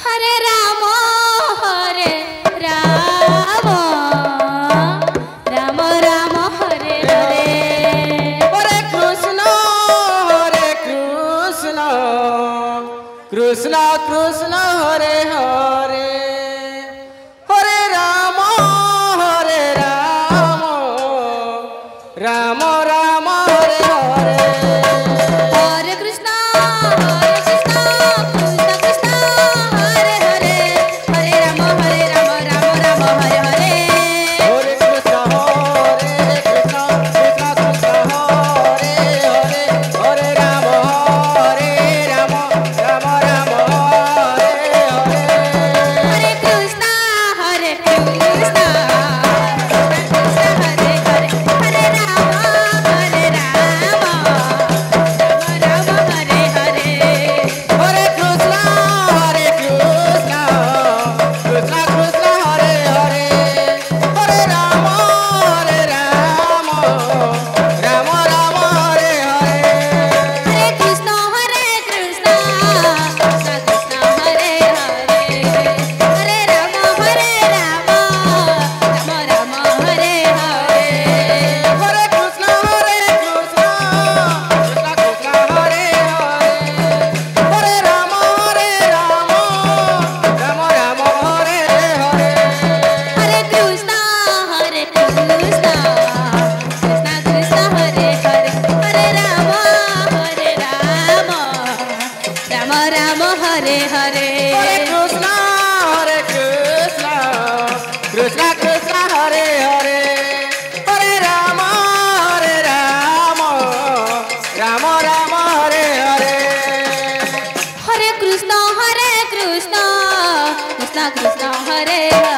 Hare Ram Ram Ram Hare Hare. Hare Krishna Krishna Krishna Hare Hare. Hare Ram Ram Ram Hare Hare. Hare Krishna Krishna Krishna Hare Hare. Hare Ram Ram Ram Hare Hare. Hare Krishna Krishna Krishna Hare Hare. Hare Ram Ram Ram Hare Hare. Hare Krishna Krishna Krishna Hare Hare. Hare Ram Ram Hare Hare. Hare Krishna Krishna Krishna Hare Hare. Hare Ram Ram Ram Hare Hare. Hare Krishna Krishna Krishna Hare Hare. Hare Ram Ram Ram Hare Hare. Hare Krishna Krishna Krishna Hare Hare. Hare Ram Ram Ram Hare Hare. Hare Krishna Krishna Krishna Hare Hare. Hare Ram Ram Ram Hare Hare. Hare Krishna Krishna Krishna Hare Hare. Hare Ram Ram Ram Hare Hare. Hare Krishna Krishna Krishna Hare Hare.